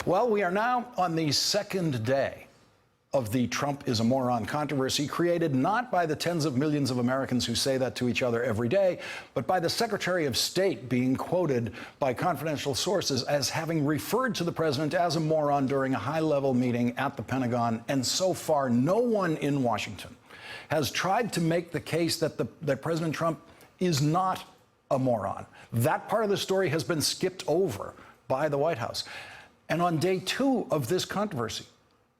Well, we are now on the second day of the Trump is a moron controversy, created not by the tens of millions of Americans who say that to each other every day, but by the Secretary of State being quoted by confidential sources as having referred to the president as a moron during a high-level meeting at the Pentagon. And so far, no one in Washington has tried to make the case that President Trump is not a moron. That part of the story has been skipped over by the White House. And on day two of this controversy,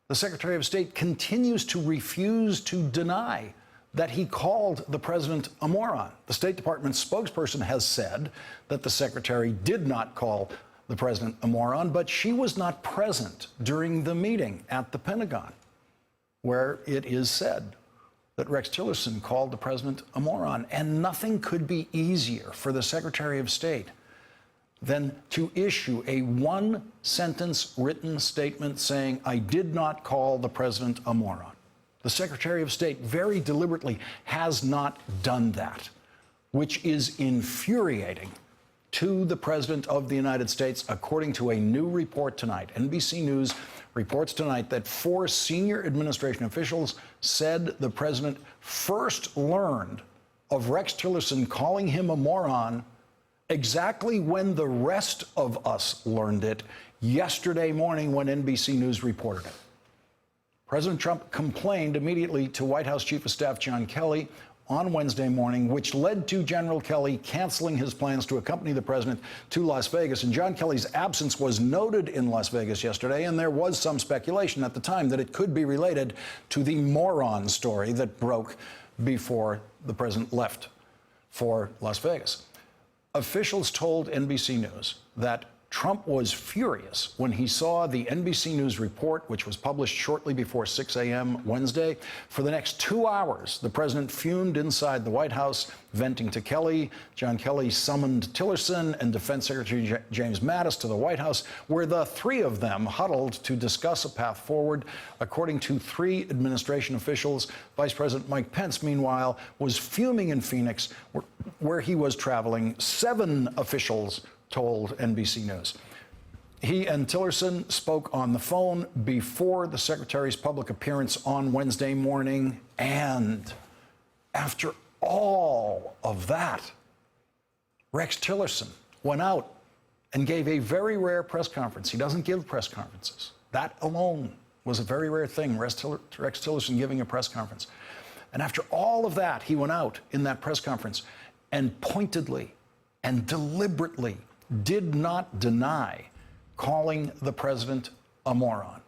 the Secretary of State continues to refuse to deny that he called the president a moron. The State Department spokesperson has said that the secretary did not call the president a moron, but she was not present during the meeting at the Pentagon, where it is said that Rex Tillerson called the president a moron. And nothing could be easier for the Secretary of State than to issue a one-sentence written statement saying, I did not call the president a moron. The Secretary of State very deliberately has not done that, which is infuriating to the President of the United States, according to a new report tonight. NBC News reports tonight that 4 senior administration officials said the president first learned of Rex Tillerson calling him a moron exactly when the rest of us learned it yesterday morning when NBC News reported it. President Trump complained immediately to White House Chief of Staff John Kelly on Wednesday morning, which led to General Kelly canceling his plans to accompany the president to Las Vegas. And John Kelly's absence was noted in Las Vegas yesterday, and there was some speculation at the time that it could be related to the moron story that broke before the president left for Las Vegas. Officials told NBC News that Trump was furious when he saw the NBC News report, which was published shortly before 6 a.m. Wednesday. For the next 2 hours, the president fumed inside the White House, venting to Kelly. John Kelly summoned Tillerson and Defense Secretary James Mattis to the White House, where the 3 of them huddled to discuss a path forward. According to 3 administration officials, Vice President Mike Pence, meanwhile, was fuming in Phoenix, where he was traveling. 7 officials told NBC News. He and Tillerson spoke on the phone before the secretary's public appearance on Wednesday morning. And after all of that, Rex Tillerson went out and gave a very rare press conference. He doesn't give press conferences. That alone was a very rare thing, Rex Tillerson giving a press conference. And after all of that, he went out in that press conference and pointedly and deliberately did not deny calling the president a moron.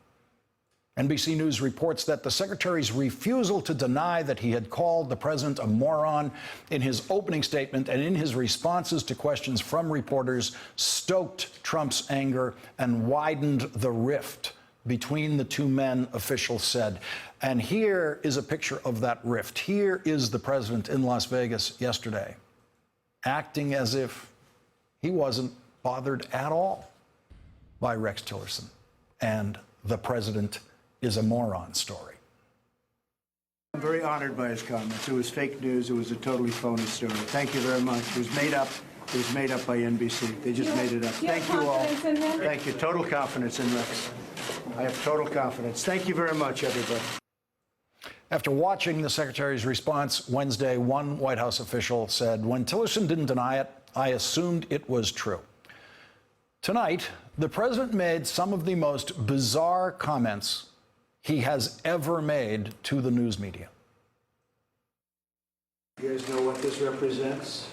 NBC News reports that the secretary's refusal to deny that he had called the president a moron in his opening statement and in his responses to questions from reporters stoked Trump's anger and widened the rift between the 2 men, officials said. And here is a picture of that rift. Here is the president in Las Vegas yesterday, acting as if he wasn't bothered at all by Rex Tillerson and the president is a moron story. I'm very honored by his comments. It was fake news. It was a totally phony story. Thank you very much. It was made up. It was made up by NBC. They just made it up. Thank you all. Thank you. Total confidence in Rex. I have total confidence. Thank you very much, everybody. After watching the secretary's response Wednesday, one White House official said, when Tillerson didn't deny it, I assumed it was true. Tonight, the president made some of the most bizarre comments he has ever made to the news media. You guys know what this represents?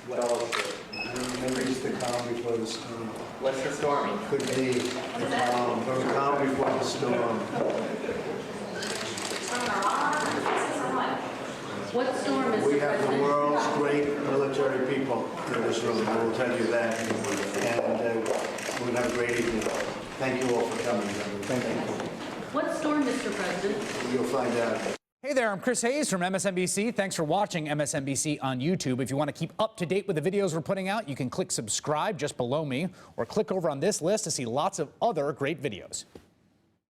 Well, remember it's the calm before the storm. What's the storm? Could be the calm before the storm. What storm is We have the world's great military people in this room. I will tell you that. And we'll have a great evening. Thank you all for coming. Thank you. What storm, Mr. President? You'll find out. Hey there, I'm Chris Hayes from MSNBC. Thanks for watching MSNBC on YouTube. If you want to keep up to date with the videos we're putting out, you can click subscribe just below me or click over on this list to see lots of other great videos.